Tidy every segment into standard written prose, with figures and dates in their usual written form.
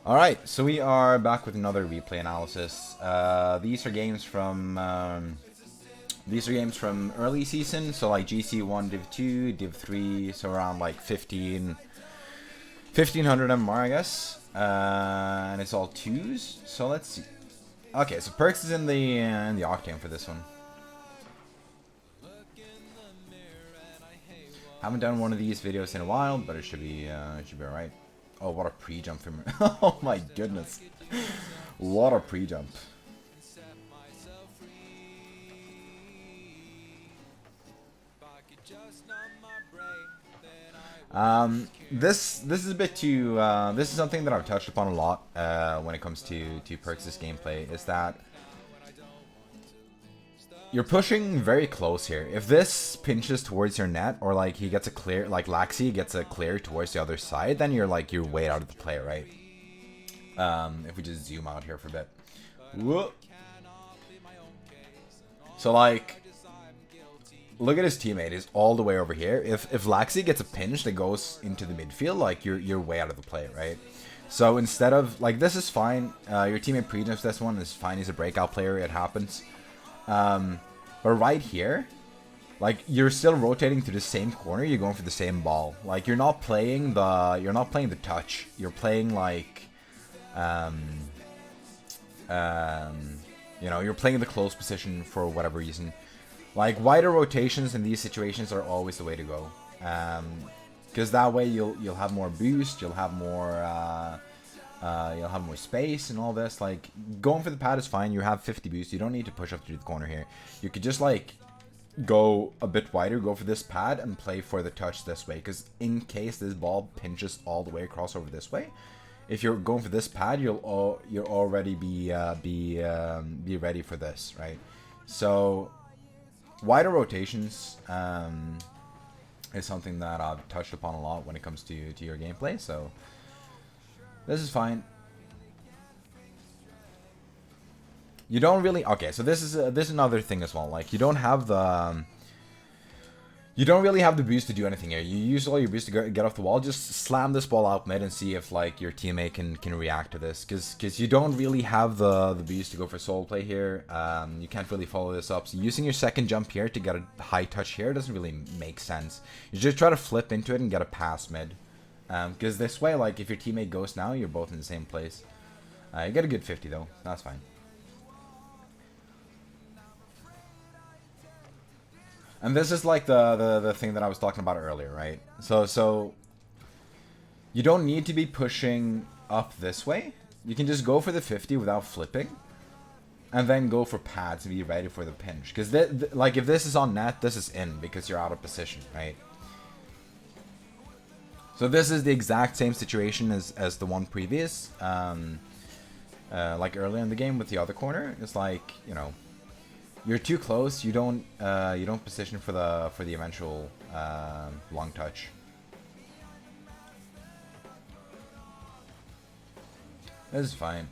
Alright, so we are back with another replay analysis. These are games from early season, so like GC1, Div 2, Div 3, so around like 1500 MMR, I guess. And it's all twos. So let's see. Okay, so Perks is in the Octane for this one. Haven't done one of these videos in a while, but it should be alright. Oh, what a pre-jump from her. Oh my goodness. What a pre-jump. This is a bit too, this is something that I've touched upon a lot when it comes to Perks' gameplay, is that you're pushing very close here. If this pinches towards your net, or like he gets a clear, like Laxi gets a clear towards the other side, then you're way out of the play, right? If we just zoom out here for a bit. Whoa. So like, look at his teammate. He's all the way over here. If Laxi gets a pinch that goes into the midfield, like you're way out of the play, right? So instead of like, this is fine. Your teammate pre-jumps this one. Is fine. He's a breakout player. It happens. But right here, like you're still rotating to the same corner. You're going for the same ball. Like you're not playing the touch. You're playing like, you know, you're playing the close position for whatever reason. Like wider rotations in these situations are always the way to go. Because that way you'll have more boost. You'll have more space and all this. Like going for the pad is fine. You have 50 boost. You don't need to push up through the corner here. You could just like go a bit wider, go for this pad and play for the touch this way. Because in case this ball pinches all the way across over this way, if you're going for this pad, you'll already be ready for this, right? So wider rotations is something that I've touched upon a lot when it comes to your gameplay. So this is fine. You don't really... Okay, so this is another thing as well. Like, you don't have the... You don't really have the boost to do anything here. You use all your boost to get off the wall. Just slam this ball out mid and see if, like, your teammate can react to this. Because you don't really have the boost to go for solo play here. You can't really follow this up. So using your second jump here to get a high touch here doesn't really make sense. You just try to flip into it and get a pass mid. Because this way, like, if your teammate goes now, you're both in the same place. You get a good 50, though. That's fine. And this is like the thing that I was talking about earlier, right? So you don't need to be pushing up this way. You can just go for the 50 without flipping. And then go for pads and be ready for the pinch. Because, like, if this is on net, this is in because you're out of position, right? So this is the exact same situation as the one previous, like earlier in the game with the other corner. It's like, you know, you're too close. You don't position for the eventual long touch. This is fine.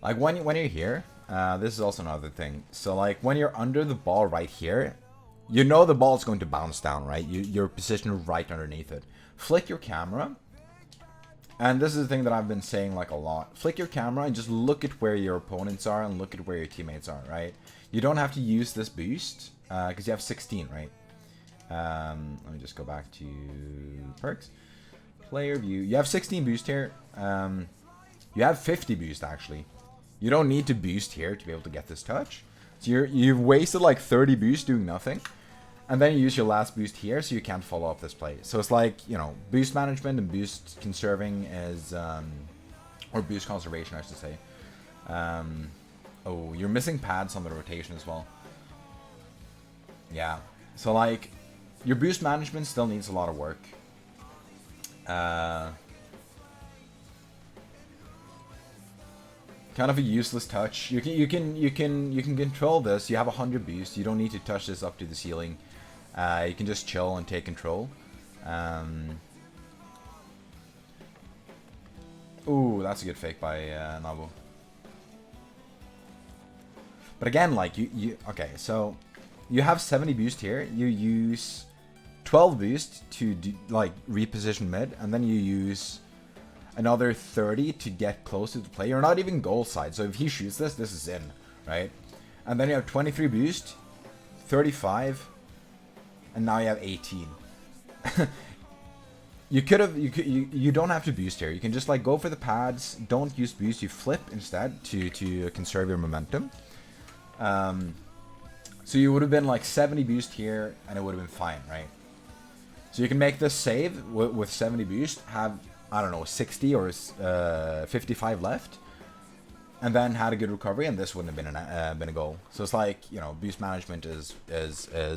Like when you're here, this is also another thing. So like when you're under the ball right here, you know the ball is going to bounce down, right? You're positioned right underneath it. Flick your camera. And this is the thing that I've been saying like a lot. Flick your camera and just look at where your opponents are and look at where your teammates are, right? You don't have to use this boost because you have 16, right? Let me just go back to perks. Player view. You have 16 boost here. You have 50 boost actually. You don't need to boost here to be able to get this touch. So you've wasted like 30 boost doing nothing. And then you use your last boost here so you can't follow up this play. So it's like, you know, boost management and boost conserving is... or boost conservation, I should say. Oh, you're missing pads on the rotation as well. Yeah. So like, your boost management still needs a lot of work. Kind of a useless touch. You can control this. You have 100 boost. You don't need to touch this up to the ceiling. You can just chill and take control. Ooh, that's a good fake by Nabu. But again, like, okay, so you have 70 boost here. You use 12 boost to, like, reposition mid, and then you use another 30 to get close to the play. You're not even goal side, so if he shoots this, this is in, right? And then you have 23 boost, 35, and now you have 18. You don't have to boost here. You can just, like, go for the pads. Don't use boost. You flip instead to conserve your momentum. So you would have been like 70 boost here, and it would have been fine, right? So you can make this save with 70 boost, have, I don't know, 60 or 55 left, and then had a good recovery, and this wouldn't have been a goal. So it's like, you know, boost management is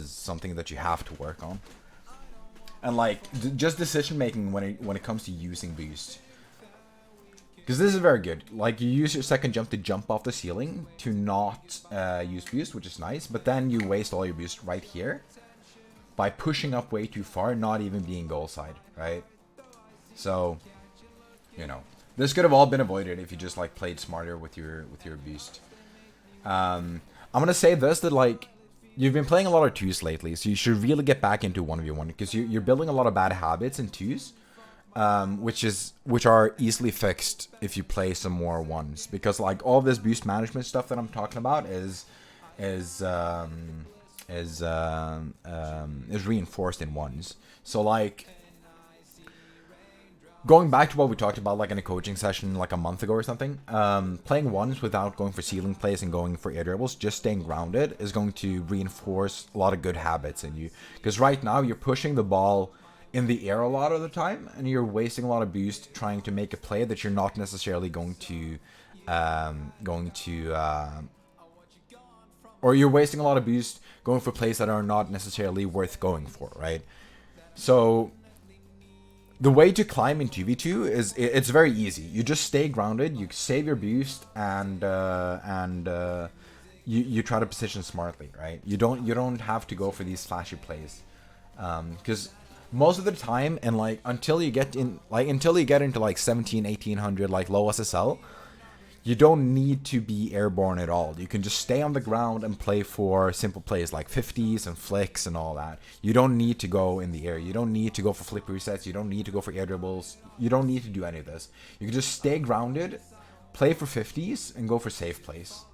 something that you have to work on. And like just decision making when it comes to using boost, because this is very good. Like, you use your second jump to jump off the ceiling to not use boost, which is nice. But then you waste all your boost right here by pushing up way too far, not even being goal side, right? So, you know, this could have all been avoided if you just, like, played smarter with your boost. I'm gonna say this, that, like, you've been playing a lot of 2s lately, so you should really get back into 1v1, because you're building a lot of bad habits in 2s, which are easily fixed if you play some more 1s, because, like, all this boost management stuff that I'm talking about is reinforced in 1s. So, like, going back to what we talked about, like, in a coaching session like a month ago or something, playing 1s without going for ceiling plays and going for air dribbles, just staying grounded, is going to reinforce a lot of good habits in you. Because right now you're pushing the ball in the air a lot of the time, and you're wasting a lot of boost trying to make a play that you're not necessarily or you're wasting a lot of boost going for plays that are not necessarily worth going for, right? So the way to climb in 2v2 is, it's very easy. You just stay grounded, you save your boost, and you try to position smartly, right? You don't have to go for these flashy plays, because most of the time, and like until you get into like 17, 1800, like low SSL, you don't need to be airborne at all. You can just stay on the ground and play for simple plays like 50s and flicks and all that. You don't need to go in the air. You don't need to go for flip resets. You don't need to go for air dribbles. You don't need to do any of this. You can just stay grounded, play for 50s, and go for safe plays.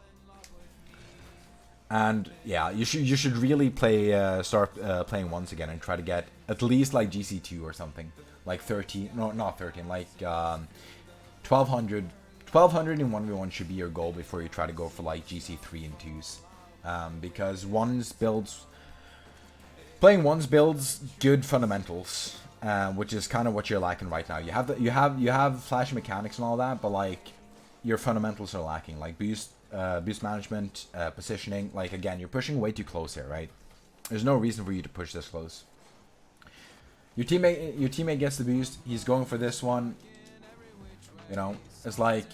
And yeah, you should really start playing 1s again and try to get at least like GC2 or something, like 13. No, not 13. Like 1200. 1200 in 1v1 should be your goal before you try to go for like GC3 and 2s, because playing 1s builds good fundamentals, which is kind of what you're lacking right now. You have flashy mechanics and all that, but like your fundamentals are lacking, like boost management, positioning. Like, again, you're pushing way too close here, right? There's no reason for you to push this close. Your teammate gets the boost. He's going for this one. You know, it's like,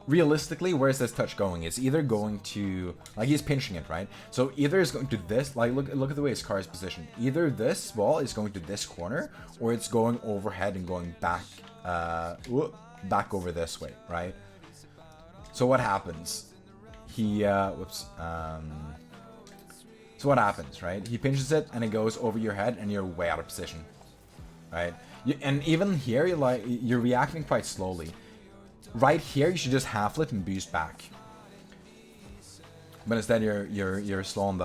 realistically, where's this touch going? It's either going to, like, he's pinching it, right? So either it's going to this, like, look at the way his car is positioned. Either this ball is going to this corner, or it's going overhead and going back, back over this way, right? So what happens? So what happens, right? He pinches it, and it goes over your head, and you're way out of position, right? And even here, you're reacting quite slowly. Right here, you should just half flip and boost back. But instead, you're slow on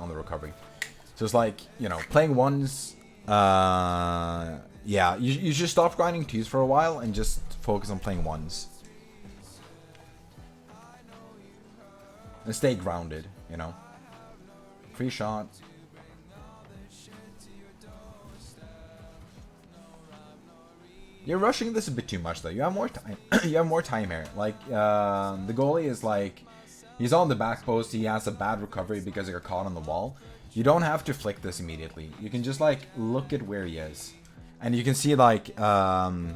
the recovery. So it's like, you know, playing 1s. Yeah, you should stop grinding 2s for a while and just focus on playing 1s. And stay grounded, you know. Free shot. You're rushing this a bit too much, though. You have more time. You have more time here. Like, the goalie is like, he's on the back post. He has a bad recovery because he got caught on the wall. You don't have to flick this immediately. You can just, like, look at where he is, and you can see, like, the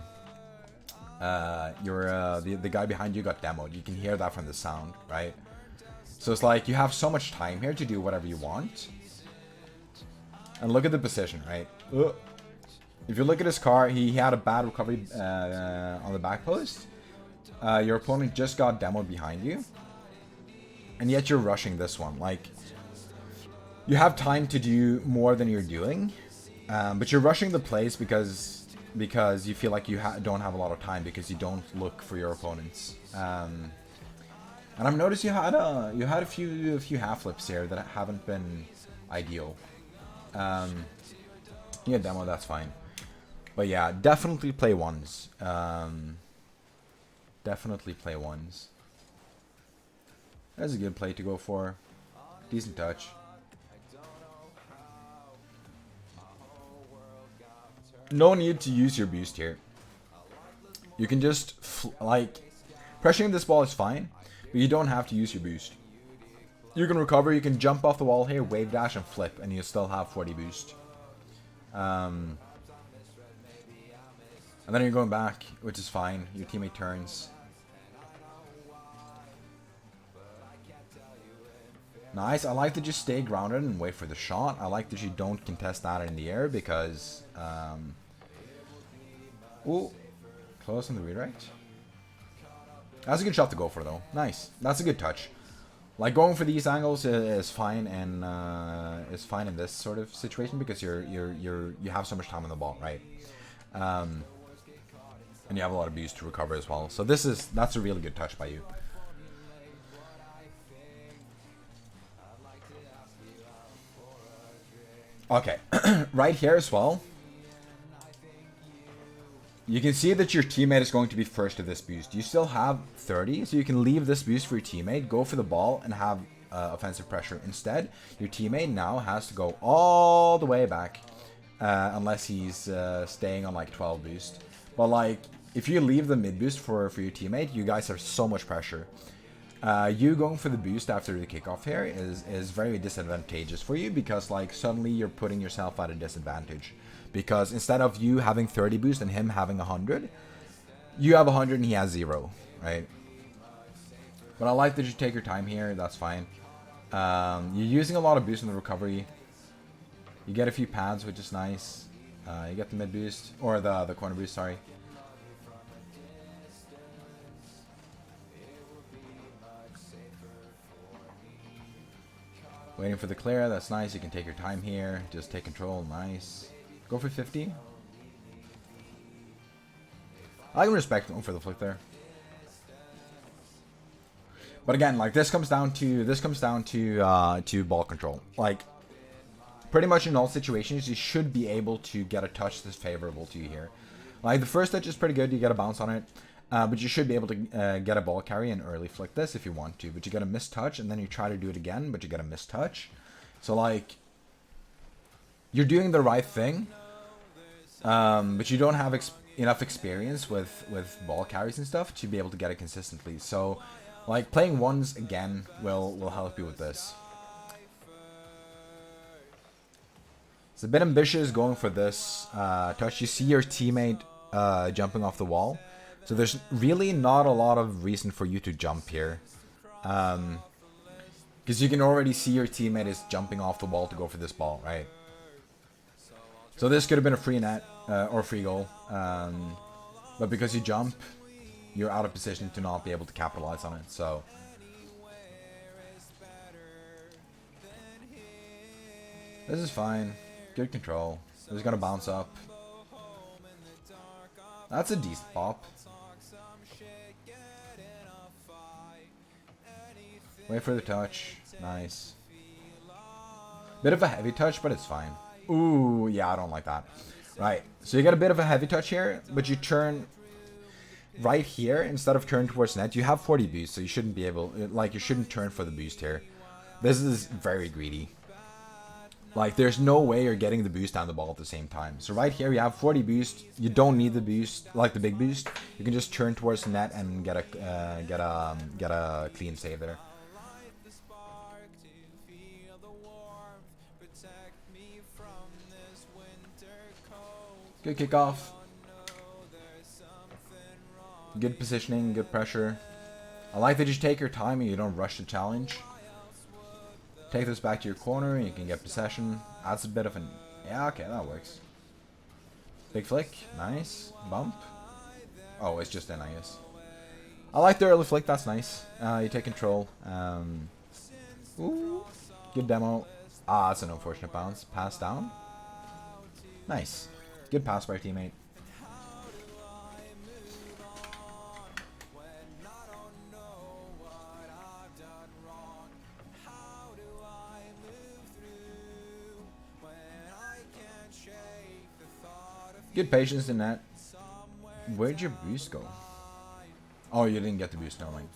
guy behind you got demoed. You can hear that from the sound, right? So it's like you have so much time here to do whatever you want. And look at the position, right? If you look at his car, he had a bad recovery on the back post. Your opponent just got demoed behind you. and yet you're rushing this one. Like, you have time to do more than you're doing, but you're rushing the plays because you feel like you don't have a lot of time because you don't look for your opponents. And I've noticed you had a few half flips here that haven't been ideal. Yeah, demo, that's fine. But yeah, definitely play ones. Definitely play ones. That's a good play to go for. Decent touch. No need to use your boost here. You can just, like, pressuring this ball is fine, but you don't have to use your boost. You can recover, you can jump off the wall here, wave dash, and flip, and you still have 40 boost. And then you're going back, which is fine. Your teammate turns. Nice. I like that you stay grounded and wait for the shot. I like that you don't contest that in the air because... Ooh. Close on the redirect. That's a good shot to go for, though. Nice. That's a good touch. Like, going for these angles is fine, and is fine in this sort of situation because you have so much time on the ball, right? And you have a lot of boost to recover as well. So that's a really good touch by you. Okay, right here as well. You can see that your teammate is going to be first to this boost. You still have 30, so you can leave this boost for your teammate, go for the ball, and have offensive pressure. Instead, your teammate now has to go all the way back, unless he's staying on like 12 boost. But like, if you leave the mid boost for your teammate, you guys have so much pressure. You going for the boost after the kickoff here is very disadvantageous for you because like suddenly you're putting yourself at a disadvantage. Because instead of you having 30 boost and him having 100, you have 100 and he has 0, right? But I like that you take your time here. That's fine. You're using a lot of boost in the recovery. You get a few pads, which is nice. You get the mid boost, or the corner boost, sorry. Waiting for the clear, that's nice. You can take your time here. Just take control, nice. Go for 50. I can respect going for the flick there. But again, like this comes down to ball control. Like pretty much in all situations, you should be able to get a touch that's favorable to you here. Like the first touch is pretty good, you get a bounce on it. But you should be able to get a ball carry and early flick this if you want to. But you get a missed touch, and then you try to do it again, but you get a missed touch. So, like, you're doing the right thing, but you don't have enough experience with ball carries and stuff to be able to get it consistently. So, like, playing ones again will help you with this. It's a bit ambitious going for this touch. You see your teammate jumping off the wall. So there's really not a lot of reason for you to jump here. Because you can already see your teammate is jumping off the wall to go for this ball, right? So this could have been a free net or free goal. But because you jump, you're out of position to not be able to capitalize on it. So this is fine. Good control. This is going to bounce up. That's a decent pop. Wait for the touch. Nice. Bit of a heavy touch, but it's fine. Ooh, yeah, I don't like that. Right, so you get a bit of a heavy touch here, but you turn right here instead of turn towards net. You have 40 boost, so you shouldn't be able, like, you shouldn't turn for the boost here. This is very greedy. Like, there's no way you're getting the boost and the ball at the same time. So right here, you have 40 boost. You don't need the boost, like the big boost. You can just turn towards net and get a clean save there. Good kickoff. Good positioning, good pressure. I like that you take your time and you don't rush the challenge. Take this back to your corner and you can get possession. That's a bit of an... Yeah, okay, that works. Big flick. Nice. Bump. Oh, it's just in, I guess. I like the early flick. That's nice. You take control. Ooh, good demo. Ah, that's an unfortunate bounce. Pass down. Nice. Good pass by our teammate. Good patience in that. Where'd your boost go? Oh, you didn't get the boost, never mind.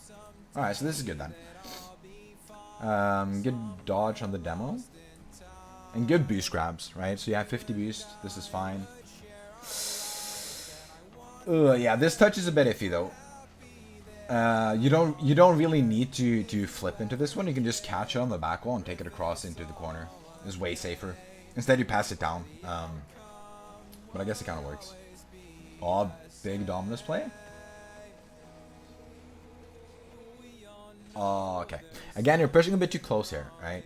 Alright, so this is good then. Good dodge on the demo. And good boost grabs, right? So you have 50 boost. This is fine. Yeah, this touch is a bit iffy though. You don't really need to flip into this one. You can just catch it on the back wall and take it across into the corner. It's way safer. Instead, you pass it down. But I guess it kind of works. Oh, big Dominus play. Oh, okay. Again, you're pushing a bit too close here, right?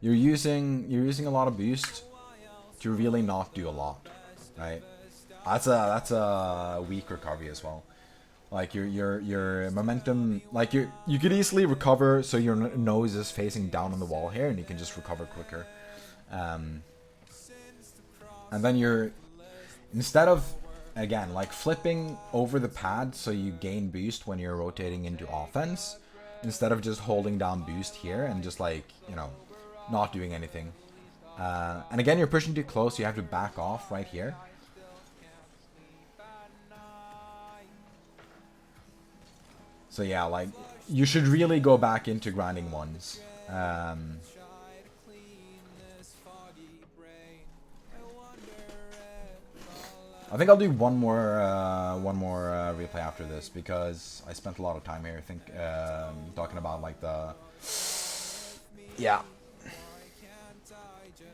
You're using a lot of boost to really not do a lot, right? That's a weak recovery as well. Like your momentum, like you could easily recover so your nose is facing down on the wall here, and you can just recover quicker. And then you're, instead of, again, like flipping over the pad so you gain boost when you're rotating into offense, instead of just holding down boost here and just like, you know, not doing anything. And again, you're pushing too close, so you have to back off right here. So yeah, like, you should really go back into grinding ones. I think I'll do one more replay after this, because I spent a lot of time here. I think talking about like the, yeah,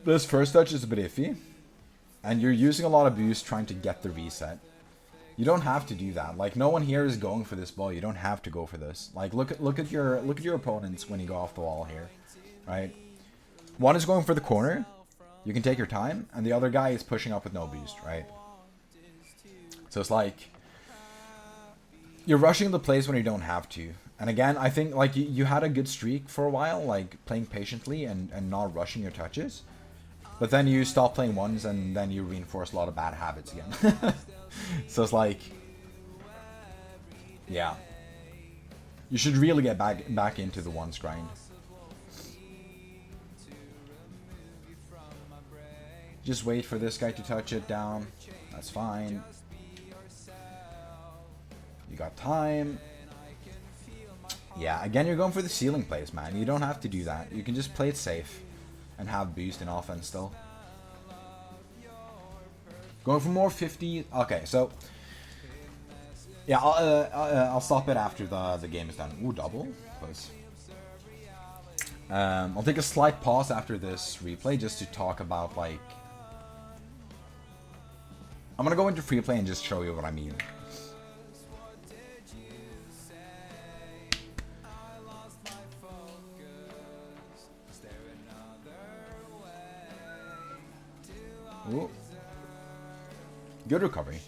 this first touch is a bit iffy, and you're using a lot of boost trying to get the reset. You don't have to do that. Like, no one here is going for this ball. You don't have to go for this. Like, look at your opponents when you go off the wall here, right? One is going for the corner. You can take your time, and the other guy is pushing up with no boost, right? So it's like you're rushing the plays when you don't have to. And again, I think like you had a good streak for a while, like playing patiently and not rushing your touches. But then you stop playing ones, and then you reinforce a lot of bad habits again. So it's like, yeah, you should really get back into the ones grind. Just wait for this guy to touch it down. That's fine. You got time. Yeah, again, you're going for the ceiling plays, man. You don't have to do that. You can just play it safe and have boost in offense still. Going for more 50. Okay, so yeah, I'll stop it after the game is done. Ooh, double. Close. I'll take a slight pause after this replay just to talk about, like, I'm gonna go into free play and just show you what I mean. Ooh. Good recovery.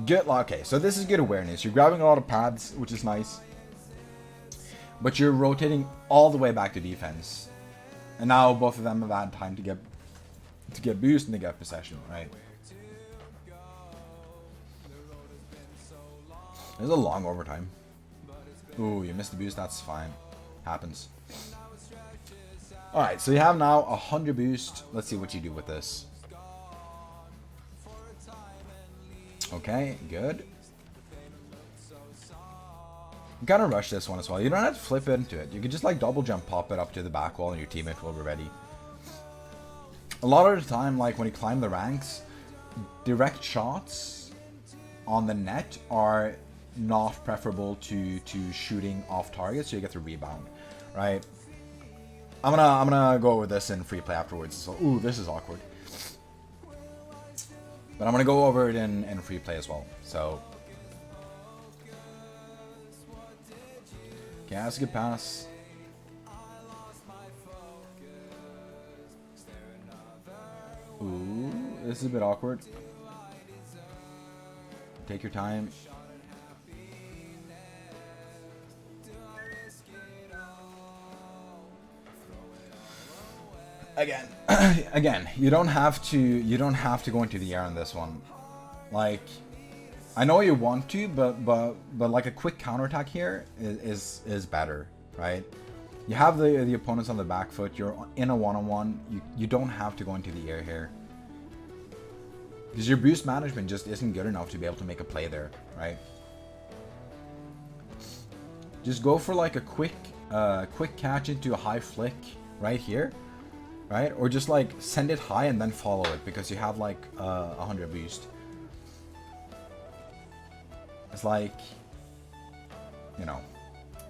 Good. Okay, so this is good awareness. You're grabbing a lot of pads, which is nice. But you're rotating all the way back to defense. And now both of them have had time to get boost and to get possession, right? There's a long overtime. Ooh, you missed the boost. That's fine. Happens. Alright, so you have now 100 boost. Let's see what you do with this. Okay, good. You gotta rush this one as well. You don't have to flip into it. You can just like double jump, pop it up to the back wall, and your teammate will be ready. A lot of the time, like when you climb the ranks, direct shots on the net are not preferable to shooting off target, so you get the rebound, right? I'm gonna go over this in free play afterwards. So, ooh, this is awkward. But I'm gonna go over it in free play as well. So, okay, that's a good pass. Ooh, this is a bit awkward. Take your time. Again, you don't have to go into the air on this one. Like, I know you want to, but like a quick counterattack here is better, right? You have the opponents on the back foot. You're in a one-on-one. You don't have to go into the air here, because your boost management just isn't good enough to be able to make a play there, right? Just go for like a quick catch into a high flick right here. Right? Or just like send it high and then follow it, because you have like 100 boost. It's like, you know,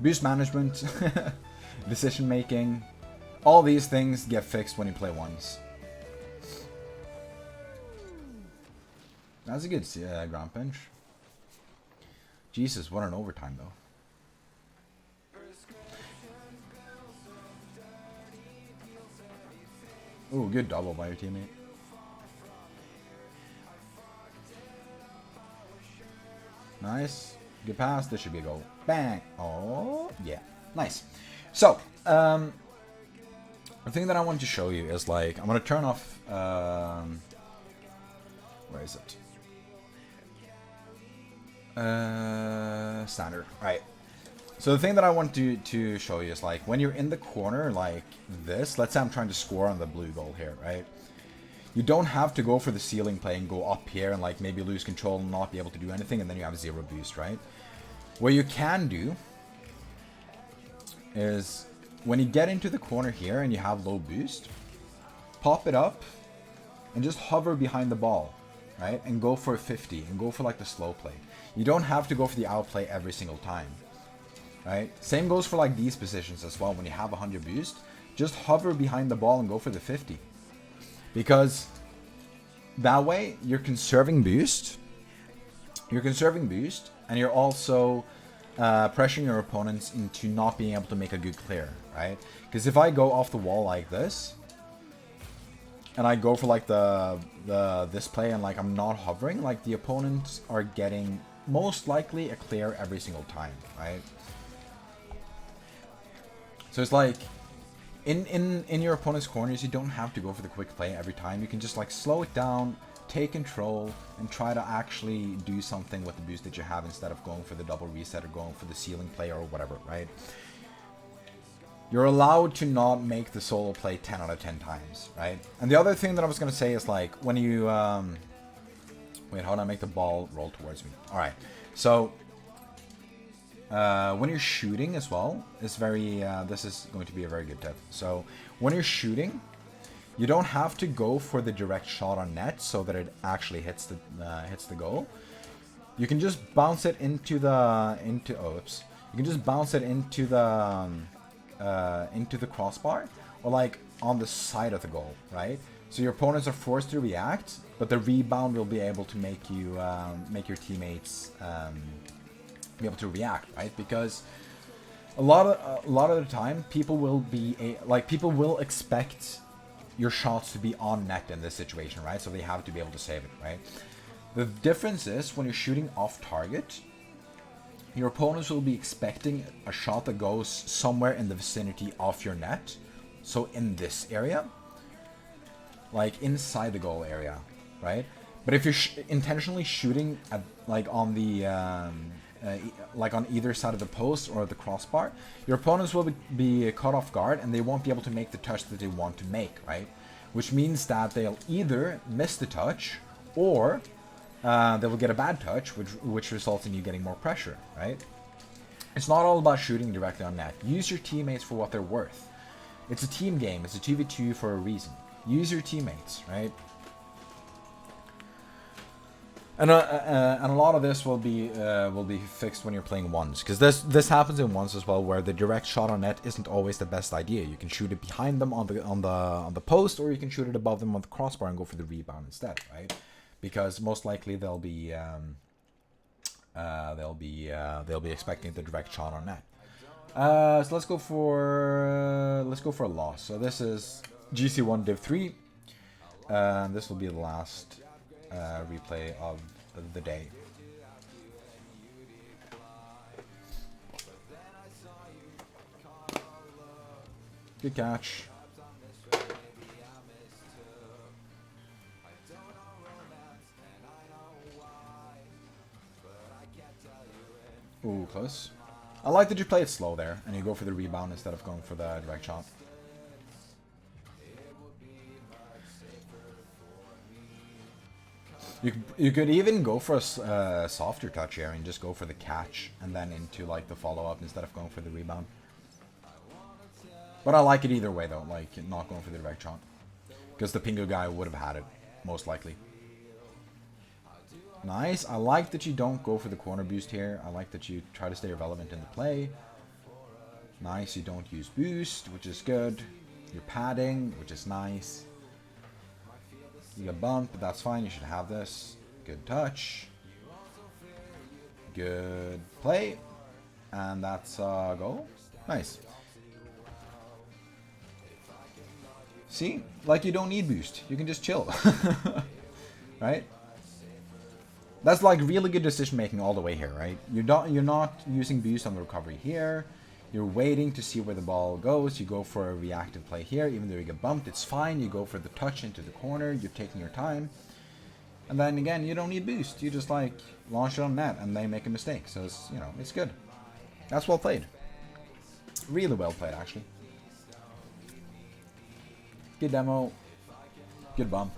boost management, decision making, all these things get fixed when you play ones. That's a good ground pinch. Jesus, what an overtime though. Ooh, good double by your teammate. Nice. Good pass. This should be a goal. Bang. Oh, yeah. Nice. So, the thing that I want to show you is like, I'm going to turn off, where is it? Standard. Right. So the thing that I want to show you is like, when you're in the corner like this, let's say I'm trying to score on the blue goal here, right? You don't have to go for the ceiling play and go up here and like maybe lose control and not be able to do anything, and then you have 0 boost, right? What you can do is, when you get into the corner here and you have low boost, pop it up and just hover behind the ball, right? And go for a 50 and go for like the slow play. You don't have to go for the outplay every single time. Right? Same goes for like these positions as well. When you have 100 boost, just hover behind the ball and go for the 50. Because that way you're conserving boost. You're conserving boost, and you're also pressuring your opponents into not being able to make a good clear, right? Because if I go off the wall like this, and I go for like this play and like I'm not hovering, like the opponents are getting most likely a clear every single time, right? So it's like, in your opponent's corners, you don't have to go for the quick play every time. You can just like slow it down, take control, and try to actually do something with the boost that you have, instead of going for the double reset or going for the ceiling play or whatever, right? You're allowed to not make the solo play 10 out of 10 times, right? And the other thing that I was going to say is like, when you... wait, how do I make the ball roll towards me? Alright, so... when you're shooting as well, it's very, this is going to be a very good tip. So when you're shooting, you don't have to go for the direct shot on net so that it actually hits the goal. You can just bounce it into the you can just bounce it into the crossbar, or like on the side of the goal, right? So your opponents are forced to react, but the rebound will be able to make you make your teammates be able to react, right? Because a lot of the time people will expect your shots to be on net in this situation, right? So they have to be able to save it, right? The difference is, when you're shooting off target, your opponents will be expecting a shot that goes somewhere in the vicinity of your net. So in this area, like inside the goal area, right? But if you're intentionally shooting at like on the like on either side of the post or the crossbar, your opponents will be caught off guard, and they won't be able to make the touch that they want to make, right? Which means that they'll either miss the touch, or they will get a bad touch, which results in you getting more pressure, right? It's not all about shooting directly on net. Use your teammates for what they're worth. It's a team game. It's a 2v2 for a reason. Use your teammates, right? And a lot of this will be fixed when you're playing ones, because this happens in ones as well, where the direct shot on net isn't always the best idea. You can shoot it behind them on the post, or you can shoot it above them on the crossbar and go for the rebound instead, right? Because most likely they'll be expecting the direct shot on net. So let's go for a loss. So this is GC1 Div 3. This will be the last replay of the day. Good catch. Ooh, close. I like that you play it slow there, and you go for the rebound instead of going for the direct shot. You could even go for a softer touch here and just go for the catch and then into like the follow-up instead of going for the rebound. But I like it either way though, like not going for the direct shot. Because the Pingu guy would have had it, most likely. Nice. I like that you don't go for the corner boost here. I like that you try to stay relevant in the play. Nice. You don't use boost, which is good. You're padding, which is nice. You get bumped, but that's fine. You should have this. Good touch. Good play. And that's a goal. Nice. See? Like you don't need boost. You can just chill. Right? That's like really good decision making all the way here, right? You're not using boost on the recovery here. You're waiting to see where the ball goes. You go for a reactive play here. Even though you get bumped, it's fine. You go for the touch into the corner. You're taking your time. And then again, you don't need boost. You just like launch it on net and they make a mistake. So it's, you know, it's good. That's well played. Really well played, actually. Good demo. Good bump.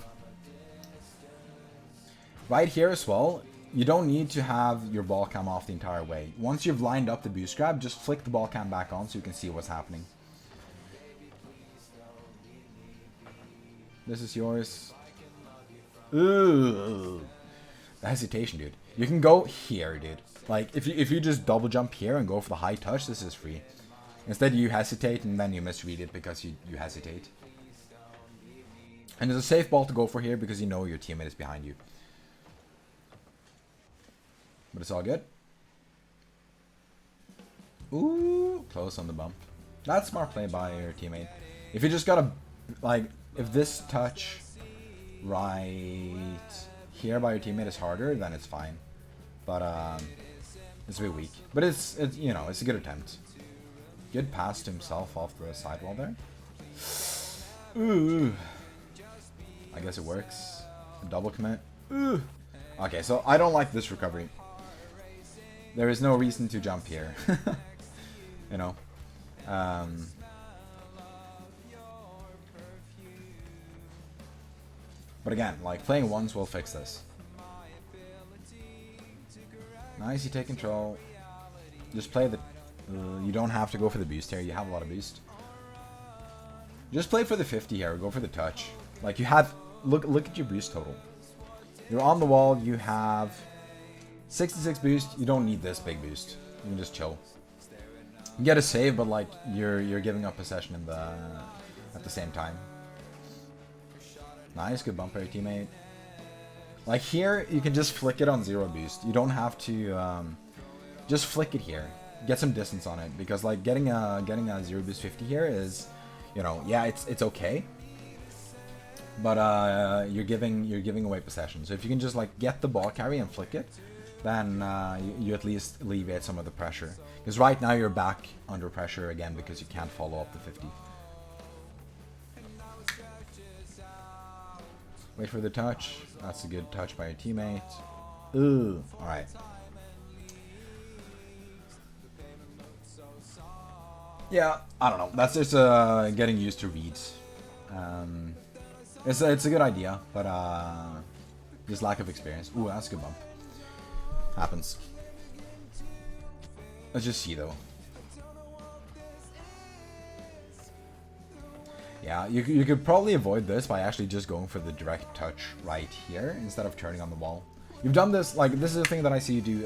Right here as well, you don't need to have your ball cam off the entire way. Once you've lined up the boost grab, just flick the ball cam back on so you can see what's happening. This is yours. Ooh. The hesitation, dude. You can go here, dude. Like, if you just double jump here and go for the high touch, this is free. Instead, you hesitate and then you misread it because you hesitate. And it's a safe ball to go for here because you know your teammate is behind you. But it's all good. Ooh, close on the bump. That's smart play by your teammate. If you just gotta, like, if this touch right here by your teammate is harder, then it's fine. But it's a bit weak. But it's you know, it's a good attempt. Good pass to himself off the sidewall there. Ooh. I guess it works. A double commit. Ooh. Okay, so I don't like this recovery. There is no reason to jump here. You know. But again, like playing once will fix this. Nice, you take control. Just play the... you don't have to go for the boost here. You have a lot of boost. Just play for the 50 here. Go for the touch. Like you have... Look at your boost total. You're on the wall. You have 66 boost. You don't need this big boost. You can just chill. You get a save, but like you're giving up possession in the at the same time. Nice, good bump by your teammate. Like here, you can just flick it on 0 boost. You don't have to just flick it here. Get some distance on it because like getting a 0 boost 50 here is, you know, yeah, it's okay. But you're giving away possession. So if you can just like get the ball carry and flick it, then you at least alleviate some of the pressure. Because right now you're back under pressure again because you can't follow up the 50. Wait for the touch. That's a good touch by your teammate. Ooh, alright. Yeah, I don't know. That's just getting used to reads. It's a good idea, but just lack of experience. Ooh, that's a good bump. Happens. Let's just see though. Yeah, you could probably avoid this by actually just going for the direct touch right here instead of turning on the wall. You've done this, like, this is a thing that I see you do,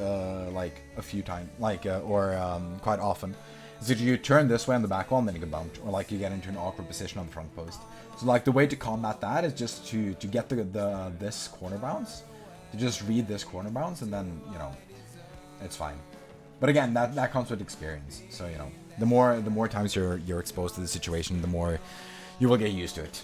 like, a few times, like, quite often. Is that you turn this way on the back wall and then you get bumped, or like you get into an awkward position on the front post. So like the way to combat that is just to get this corner bounce, to just read this corner bounce, and then, you know, it's fine. But again, that comes with experience. So, you know, the more times you're exposed to the situation, the more you will get used to it.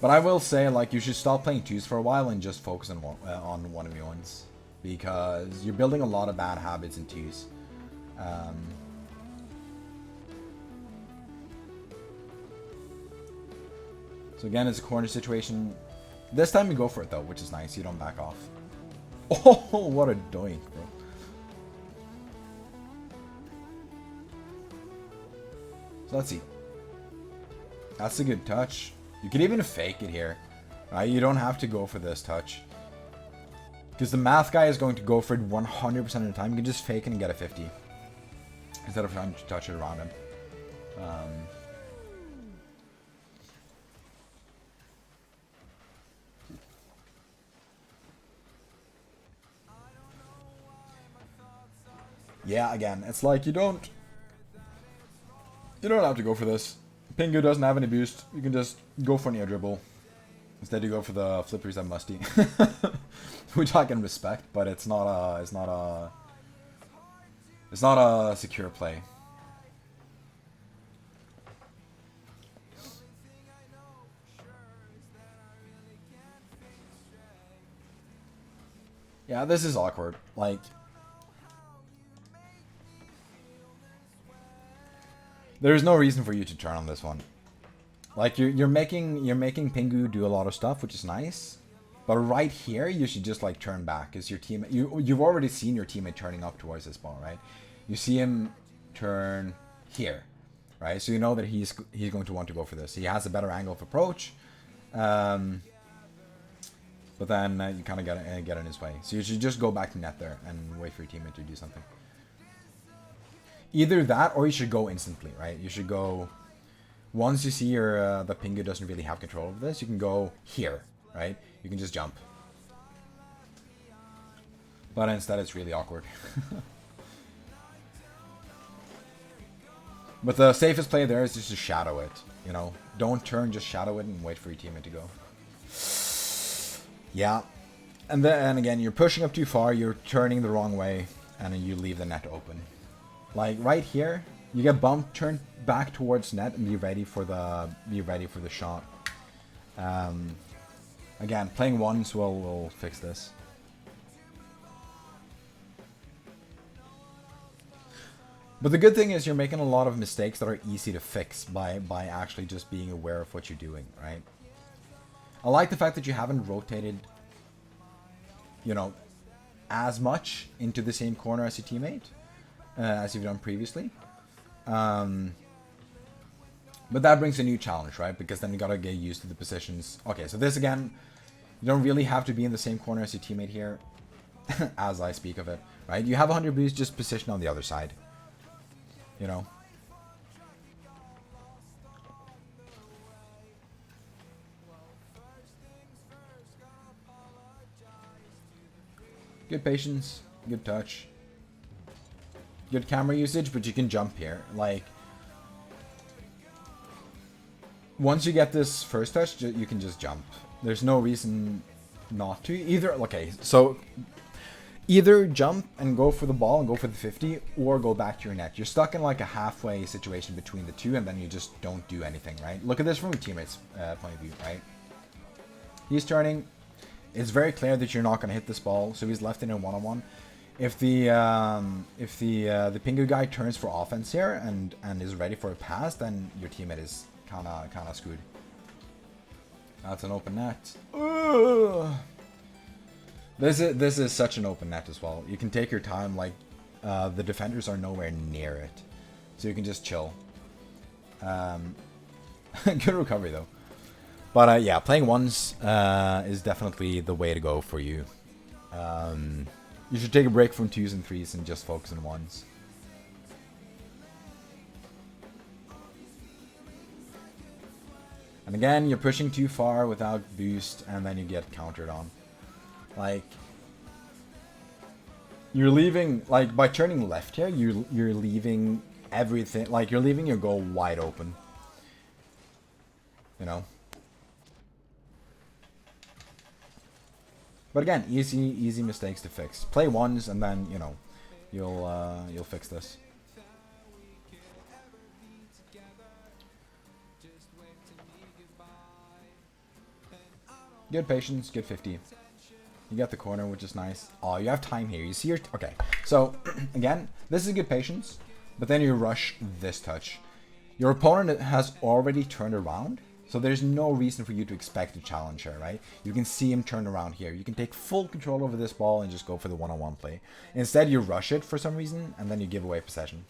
But I will say, like, you should stop playing twos for a while and just focus on 1v1s. because you're building a lot of bad habits in twos. So again, it's a corner situation. This time you go for it though, which is nice. You don't back off. Oh, what a doink, bro. So let's see. That's a good touch. You could even fake it here. Right? You don't have to go for this touch. Because the math guy is going to go for it 100% of the time. You can just fake it and get a 50. Instead of trying to touch it around him. Yeah, again, it's like you don't have to go for this. Pingu doesn't have any boost. You can just go for an air dribble. Instead you go for the flippers that musty. Which I can respect, but it's not a secure play. Yeah, this is awkward. Like, there's no reason for you to turn on this one. Like you're making Pingu do a lot of stuff, which is nice. But right here, you should just like turn back, as your team. You've already seen your teammate turning up towards this ball, right? You see him turn here, right? So you know that he's going to want to go for this. He has a better angle of approach, but then you kind of get in his way. So you should just go back to net there and wait for your teammate to do something. Either that, or you should go instantly, right? You should go once you see your the Pingu doesn't really have control of this. You can go here, right? You can just jump. But instead, it's really awkward. But the safest play there is just to shadow it. You know, don't turn, just shadow it and wait for your teammate to go. Yeah, and then again, you're pushing up too far. You're turning the wrong way, and then you leave the net open. Like right here, you get bumped, turn back towards net, and be ready for the shot. Again, playing ones will fix this. But the good thing is you're making a lot of mistakes that are easy to fix by actually just being aware of what you're doing, right? I like the fact that you haven't rotated, you know, as much into the same corner as your teammate. As you've done previously. But that brings a new challenge, right? Because then you gotta get used to the positions. Okay, so this again, you don't really have to be in the same corner as your teammate here, as I speak of it, right? You have 100 boost, just position on the other side. You know? Good patience, good touch. Good camera usage, but you can jump here. Like, once you get this first touch, you can just jump. There's no reason not to. Either jump and go for the ball and go for the 50, or go back to your net. You're stuck in like a halfway situation between the two, and then you just don't do anything, right? Look at this from your teammate's point of view, right? He's turning. It's very clear that you're not going to hit this ball, so he's left in a one-on-one. If the Pingu guy turns for offense here and is ready for a pass, then your teammate is kind of screwed. That's an open net. Ugh. This is such an open net as well. You can take your time. Like the defenders are nowhere near it, so you can just chill. Good recovery though. But yeah, playing ones is definitely the way to go for you. You should take a break from twos and threes and just focus on ones. And again, you're pushing too far without boost, and then you get countered on. Like, you're leaving, like, by turning left here, you're leaving everything, like, you're leaving your goal wide open. You know? But again, easy mistakes to fix. Play ones, and then, you know, you'll fix this. Good patience, good 50. You get the corner, which is nice. Oh, you have time here. You see your... Okay, so again, this is good patience, but then you rush this touch. Your opponent has already turned around, so there's no reason for you to expect a challenge here, right? You can see him turn around here. You can take full control over this ball and just go for the one-on-one play. Instead, you rush it for some reason, and then you give away possession.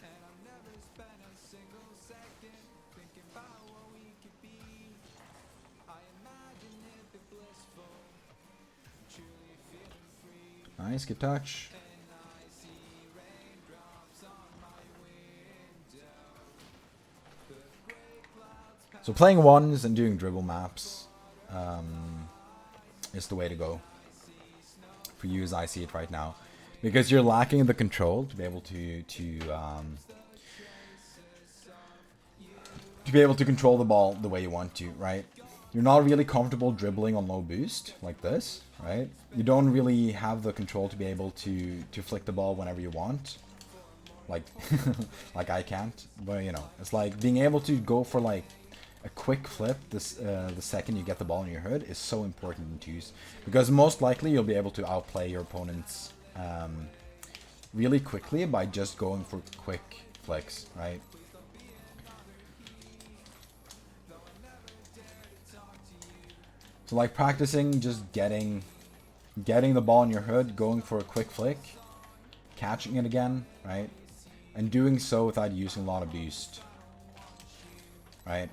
Nice, good touch. So playing ones and doing dribble maps is the way to go for you as I see it right now, because you're lacking the control to be able to be able to control the ball the way you want to, right? You're not really comfortable dribbling on low boost like this, right? You don't really have the control to be able to flick the ball whenever you want, like like I can't. But you know, it's like being able to go for like a quick flip this the second you get the ball in your hood is so important in twos, because most likely you'll be able to outplay your opponents really quickly by just going for quick flicks, right? So like practicing just getting the ball in your hood, going for a quick flick, catching it again, right? And doing so without using a lot of boost, right?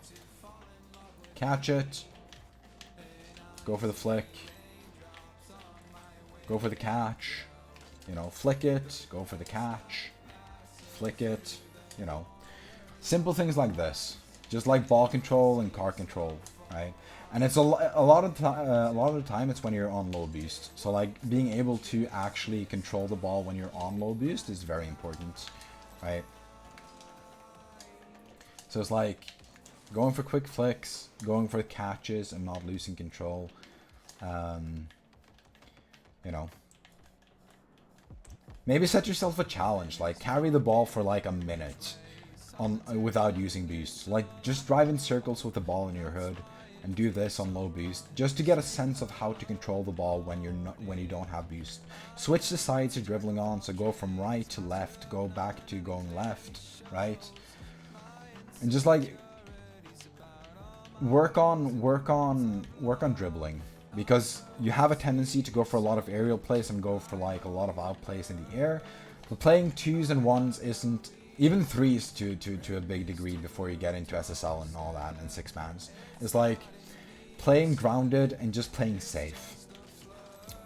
Catch it, go for the flick, go for the catch, you know, flick it, go for the catch, flick it, you know. Simple things like this, just like ball control and card control, right? And it's a lot of the time it's when you're on low boost. So like being able to actually control the ball when you're on low boost is very important, right? So it's like going for quick flicks, going for catches and not losing control. You know, maybe set yourself a challenge, like carry the ball for like a minute without using boost. Like just drive in circles with the ball in your hood and do this on low boost, just to get a sense of how to control the ball when you don't have boost. Switch the sides you're dribbling on, so go from right to left, go back to going left, right? And just like work on dribbling, because you have a tendency to go for a lot of aerial plays and go for like a lot of outplays in the air. But playing twos and ones isn't, even threes to a big degree before you get into SSL and all that and six mans. It's like playing grounded and just playing safe.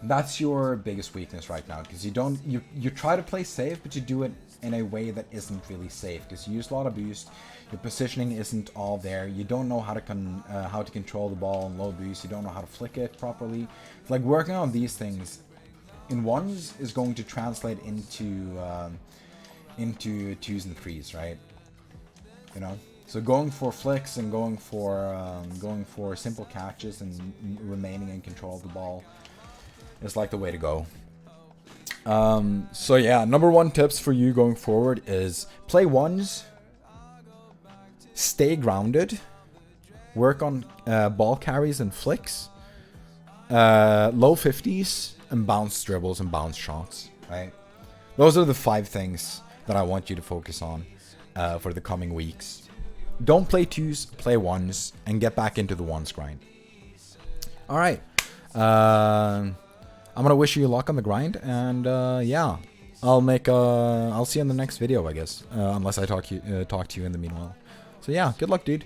That's your biggest weakness right now, because you try to play safe, but you do it in a way that isn't really safe, because you use a lot of boost. Your positioning isn't all there. You don't know how to control the ball on low boost. You don't know how to flick it properly. It's like working on these things in ones is going to translate into twos and threes, right? You know, so going for flicks and going for simple catches and remaining in control of the ball is like the way to go. So yeah, number one tips for you going forward is play ones, stay grounded, work on ball carries and flicks, low 50s, and bounce dribbles and bounce shots, right? Those are the 5 things that I want you to focus on for the coming weeks. Don't play twos, play ones, and get back into the ones grind. All right. I'm gonna wish you luck on the grind, and yeah, I'll see you in the next video, I guess, unless I talk to you in the meanwhile. So yeah, good luck, dude.